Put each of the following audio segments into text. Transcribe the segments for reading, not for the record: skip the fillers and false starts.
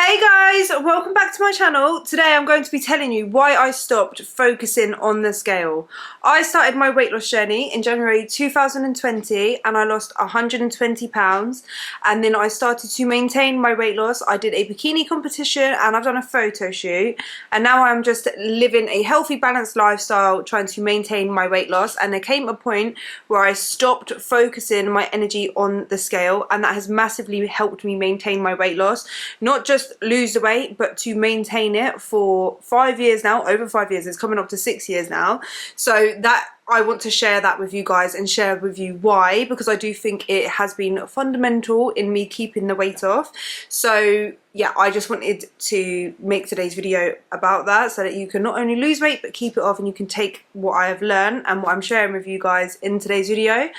Hey guys, welcome back to my channel. Today I'm going to be telling you why I stopped focusing on the scale. I started my weight loss journey in January 2020 and I lost 120 pounds, and then I started to maintain my weight loss. I did a bikini competition and I've done a photo shoot, and now I'm just living a healthy, balanced lifestyle trying to maintain my weight loss. And there came a point where I stopped focusing my energy on the scale, and that has massively helped me maintain my weight loss. Not just lose the weight, but to maintain it for 5 years now, over 5 years. It's coming up to 6 years now. So that I want to share that with you guys and share with you why, because I do think it has been fundamental in me keeping the weight off. So yeah, I just wanted to make today's video about that so that you can not only lose weight but keep it off, and you can take what I have learned and what I'm sharing with you guys in today's video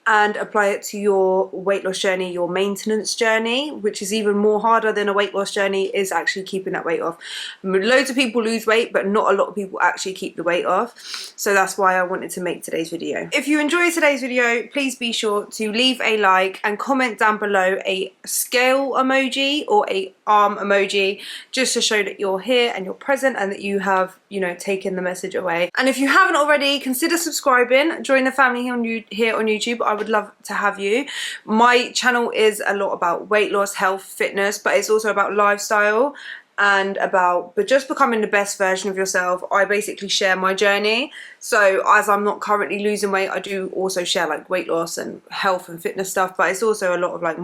and apply it to your weight loss journey, your maintenance journey, which is even more harder than a weight loss journey, is actually keeping that weight off. Loads of people lose weight, but not a lot of people actually keep the weight off. So that's why I wanted to make today's video. If you enjoyed today's video, please be sure to leave a like and comment down below a scale emoji or a arm emoji, just to show that you're here and you're present and that you have, you know, taken the message away. And if you haven't already, consider subscribing, join the family here on YouTube. I would love to have you. My channel is a lot about weight loss, health, fitness, but it's also about lifestyle and about just becoming the best version of yourself. I basically share my journey. So as I'm not currently losing weight, I do also share like weight loss and health and fitness stuff, but it's also a lot of like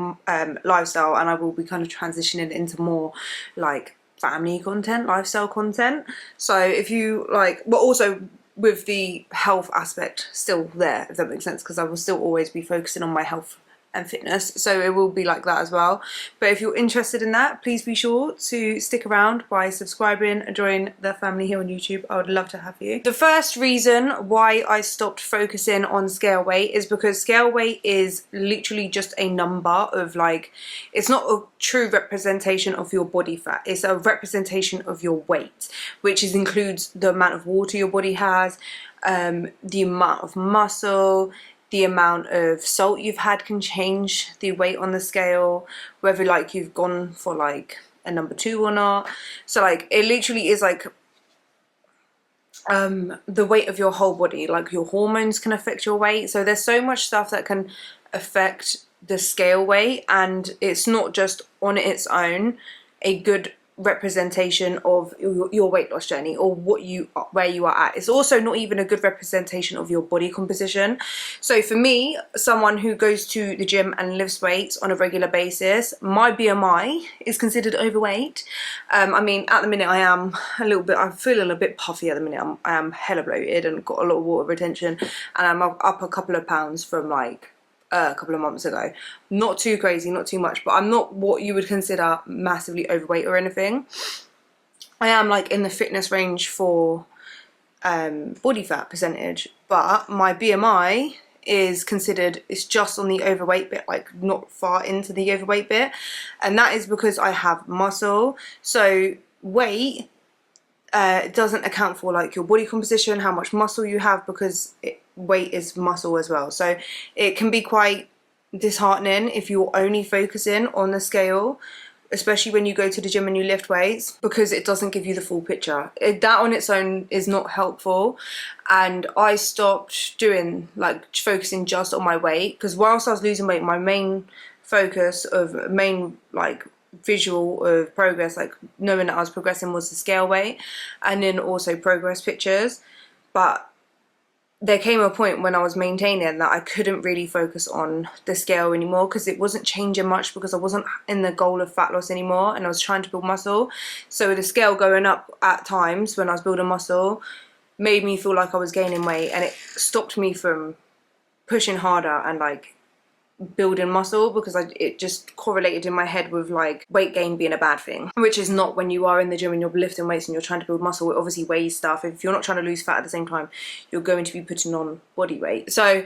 lifestyle, and I will be kind of transitioning into more like family content, lifestyle content. So if you like, but also with the health aspect still there, if that makes sense, because I will still always be focusing on my health and fitness, so it will be like that as well. But if you're interested in that, please be sure to stick around by subscribing and join the family here on YouTube. I would love to have you. The first reason why I stopped focusing on scale weight is because scale weight is literally just a number of, like, it's not a true representation of your body fat, it's a representation of your weight, which includes the amount of water your body has, the amount of muscle, the amount of salt you've had can change the weight on the scale, whether like you've gone for like a number 2 or not. So like it literally is like the weight of your whole body. Like your hormones can affect your weight, so there's so much stuff that can affect the scale weight, and it's not just on its own a good representation of your weight loss journey or where you are at. It's also not even a good representation of your body composition. So for me, someone who goes to the gym and lifts weights on a regular basis, my BMI is considered overweight. I mean, at the minute I am I'm feeling a bit puffy at the minute. I am hella bloated and got a lot of water retention, and I'm up a couple of pounds from like a couple of months ago. Not too crazy, not too much, but I'm not what you would consider massively overweight or anything. I am like in the fitness range for body fat percentage, but my BMI is considered, it's just on the overweight bit, like not far into the overweight bit, and that is because I have muscle. So weight doesn't account for like your body composition, how much muscle you have, because weight is muscle as well. So it can be quite disheartening if you're only focusing on the scale, especially when you go to the gym and you lift weights, because it doesn't give you the full picture. That on its own is not helpful, and I stopped doing like focusing just on my weight, because whilst I was losing weight, my main focus of like visual of progress, like knowing that I was progressing, was the scale weight, and then also progress pictures. But there came a point when I was maintaining that I couldn't really focus on the scale anymore, because it wasn't changing much, because I wasn't in the goal of fat loss anymore and I was trying to build muscle. So the scale going up at times when I was building muscle made me feel like I was gaining weight, and it stopped me from pushing harder and like building muscle, because it just correlated in my head with like weight gain being a bad thing, which is not. When you are in the gym and you're lifting weights and you're trying to build muscle, it obviously weighs stuff. If you're not trying to lose fat at the same time, you're going to be putting on body weight. So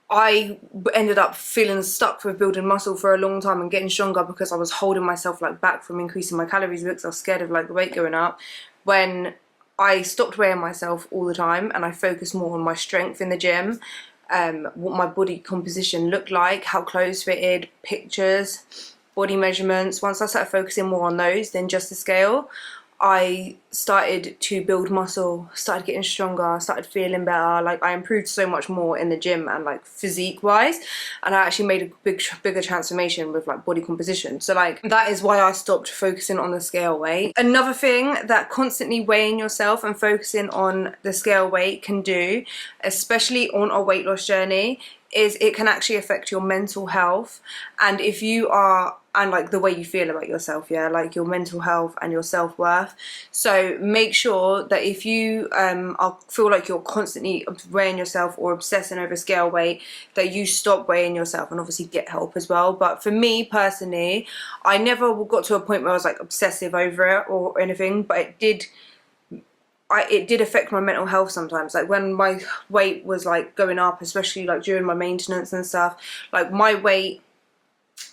I ended up feeling stuck with building muscle for a long time and getting stronger, because I was holding myself like back from increasing my calories because I was scared of like the weight going up. When I stopped weighing myself all the time and I focused more on my strength in the gym, what my body composition looked like, how clothes fitted, pictures, body measurements, once I started focusing more on those than just the scale, I started to build muscle, started getting stronger, started feeling better. Like, I improved so much more in the gym and like physique wise, and I actually made a bigger transformation with like body composition. So like, that is why I stopped focusing on the scale weight. Another thing that constantly weighing yourself and focusing on the scale weight can do, especially on a weight loss journey, is it can actually affect your mental health, and if you are, and like the way you feel about yourself, yeah, like your mental health and your self-worth. So make sure that if you feel like you're constantly weighing yourself or obsessing over scale weight, that you stop weighing yourself and obviously get help as well. But for me personally, I never got to a point where I was like obsessive over it or anything, but it did affect my mental health sometimes. Like when my weight was like going up, especially like during my maintenance and stuff, like my weight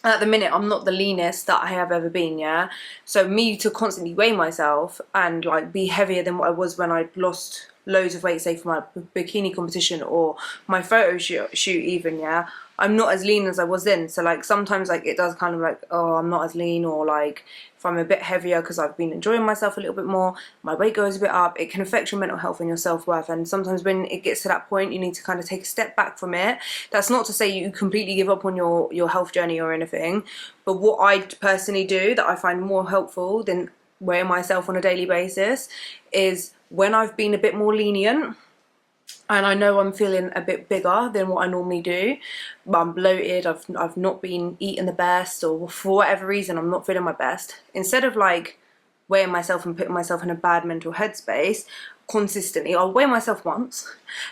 at the minute, I'm not the leanest that I have ever been, yeah. So me to constantly weigh myself and like be heavier than what I was when I'd lost loads of weight, say for my bikini competition or my photo shoot even, yeah, I'm not as lean as I was then. So like sometimes like it does kind of like, oh, I'm not as lean, or like if I'm a bit heavier because I've been enjoying myself a little bit more, my weight goes a bit up. It can affect your mental health and your self-worth, and sometimes when it gets to that point, you need to kind of take a step back from it. That's not to say you completely give up on your health journey or anything, but what I personally do that I find more helpful than weighing myself on a daily basis is when I've been a bit more lenient and I know I'm feeling a bit bigger than what I normally do, but I'm bloated, I've not been eating the best, or for whatever reason I'm not feeling my best, instead of like weighing myself and putting myself in a bad mental headspace consistently, I'll weigh myself once.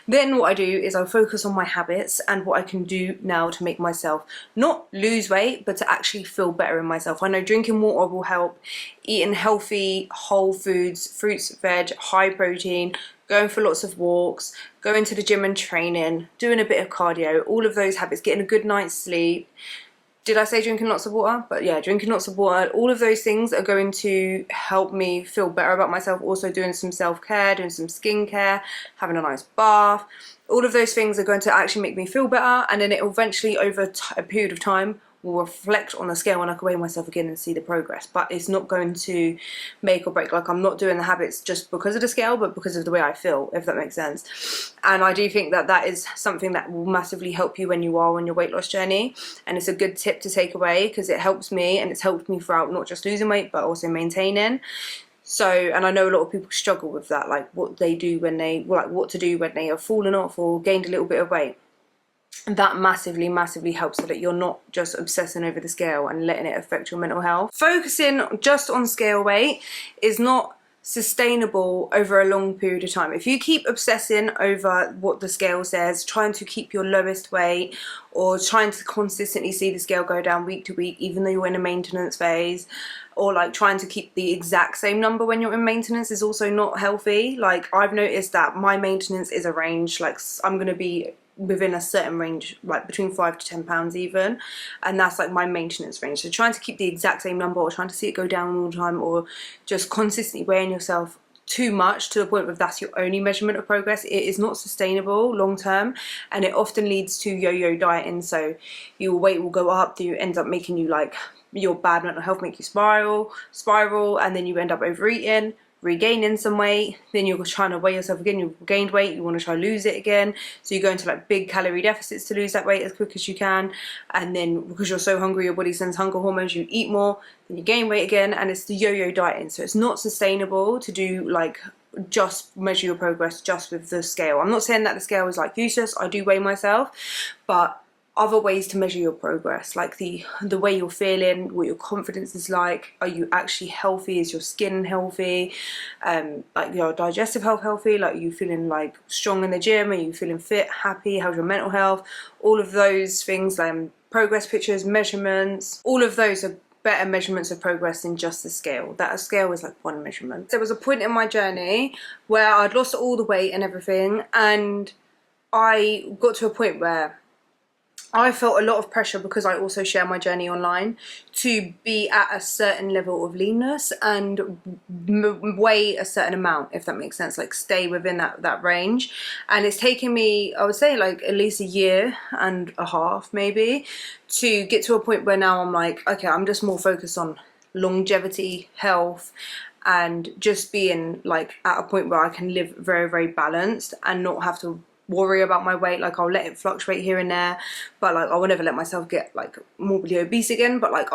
Then what I do is I'll focus on my habits and what I can do now to make myself not lose weight, but to actually feel better in myself. I know drinking water will help, eating healthy whole foods, fruits, veg, high protein, going for lots of walks, going to the gym and training, doing a bit of cardio, all of those habits, getting a good night's sleep. Did I say drinking lots of water? But yeah, drinking lots of water, all of those things are going to help me feel better about myself. Also doing some self-care, doing some skincare, having a nice bath. All of those things are going to actually make me feel better, and then it will eventually, over a period of time, will reflect on the scale and I can weigh myself again and see the progress. But it's not going to make or break. Like, I'm not doing the habits just because of the scale, but because of the way I feel, if that makes sense. And I do think that that is something that will massively help you when you are on your weight loss journey, and it's a good tip to take away because it helps me, and it's helped me throughout not just losing weight but also maintaining. So, and I know a lot of people struggle with that, like what they do when they, like what to do when they have fallen off or gained a little bit of weight. That massively helps, so that you're not just obsessing over the scale and letting it affect your mental health. Focusing just on scale weight is not sustainable over a long period of time. If you keep obsessing over what the scale says, trying to keep your lowest weight, or trying to consistently see the scale go down week to week even though you're in a maintenance phase, or like trying to keep the exact same number when you're in maintenance, is also not healthy. Like, I've noticed that my maintenance is a range, like I'm going to be within a certain range, like between 5 to 10 pounds even, and that's like my maintenance range. So trying to keep the exact same number, or trying to see it go down all the time, or just consistently weighing yourself too much to the point where that's your only measurement of progress, it is not sustainable long term, and it often leads to yo-yo dieting. So your weight will go up, you end up making you like, your bad mental health make you spiral, and then you end up overeating, regaining some weight, then you're trying to weigh yourself again, you've gained weight, you want to try to lose it again, so you go into like big calorie deficits to lose that weight as quick as you can, and then because you're so hungry, your body sends hunger hormones, you eat more, then you gain weight again, and it's the yo-yo dieting. So it's not sustainable to do like just measure your progress just with the scale. I'm not saying that the scale is like useless, I do weigh myself, but other ways to measure your progress, like the way you're feeling, what your confidence is like, are you actually healthy, is your skin healthy, like your digestive health healthy, like are you feeling like strong in the gym, are you feeling fit, happy, how's your mental health, all of those things, progress pictures, measurements, all of those are better measurements of progress than just the scale. That a scale is like one measurement. There was a point in my journey where I'd lost all the weight and everything, and I got to a point where I felt a lot of pressure, because I also share my journey online, to be at a certain level of leanness and weigh a certain amount, if that makes sense, like stay within that range. And it's taken me, I would say, like at least a year and a half maybe, to get to a point where now I'm like, okay, I'm just more focused on longevity, health, and just being like at a point where I can live very, very balanced and not have to worry about my weight. Like, I'll let it fluctuate here and there, but like I will never let myself get like morbidly obese again. But like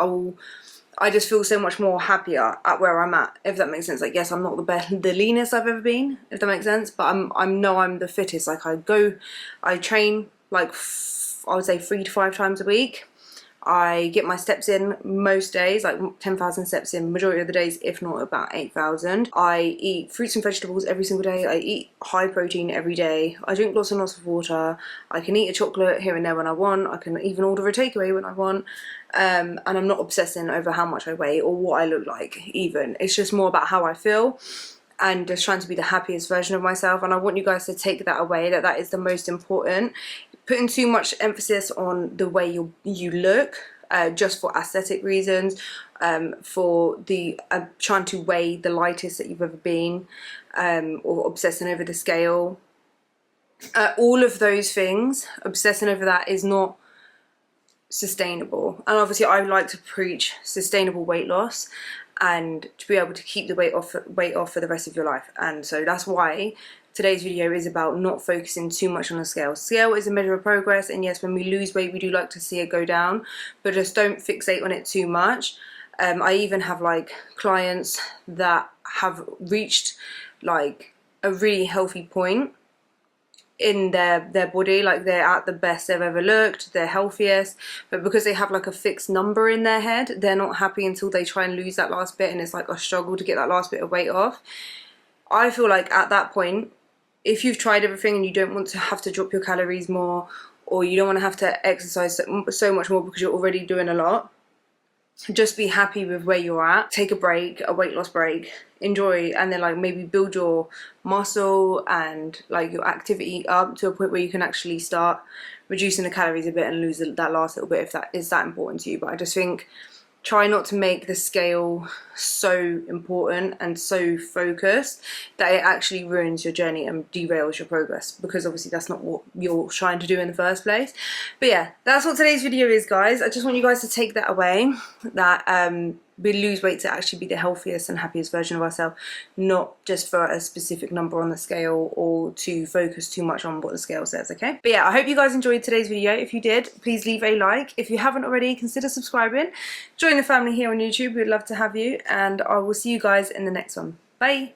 I just feel so much more happier at where I'm at, if that makes sense. Like, yes, I'm not the leanest I've ever been, if that makes sense, but I'm the fittest. Like, I train like I would say 3 to 5 times a week. I get my steps in most days, like 10,000 steps in majority of the days, if not about 8,000. I eat fruits and vegetables every single day. I eat high protein every day. I drink lots and lots of water. I can eat a chocolate here and there when I want. I can even order a takeaway when I want. And I'm not obsessing over how much I weigh or what I look like even. It's just more about how I feel and just trying to be the happiest version of myself. And I want you guys to take that away, that is the most important. Putting too much emphasis on the way you look, just for aesthetic reasons, for the trying to weigh the lightest that you've ever been, or obsessing over the scale, all of those things, obsessing over that is not sustainable. And obviously I like to preach sustainable weight loss and to be able to keep the weight off for the rest of your life. And so that's why today's video is about not focusing too much on the scale. Scale is a measure of progress, and yes, when we lose weight we do like to see it go down, but just don't fixate on it too much. I even have like clients that have reached like a really healthy point in their body, like they're at the best they've ever looked, they're healthiest, but because they have like a fixed number in their head, they're not happy until they try and lose that last bit, and it's like a struggle to get that last bit of weight off. I feel like at that point, if you've tried everything and you don't want to have to drop your calories more, or you don't want to have to exercise so much more because you're already doing a lot, just be happy with where you're at. Take a break, a weight loss break, enjoy, and then like maybe build your muscle and like your activity up to a point where you can actually start reducing the calories a bit and lose that last little bit, if that is that important to you. But I just think try not to make the scale so important and so focused that it actually ruins your journey and derails your progress, because obviously that's not what you're trying to do in the first place. But yeah, that's what today's video is, guys. I just want you guys to take that away, that we lose weight to actually be the healthiest and happiest version of ourselves, not just for a specific number on the scale or to focus too much on what the scale says, okay? But yeah, I hope you guys enjoyed today's video. If you did, please leave a like. If you haven't already, consider subscribing. Join the family here on YouTube. We'd love to have you, and I will see you guys in the next one. Bye!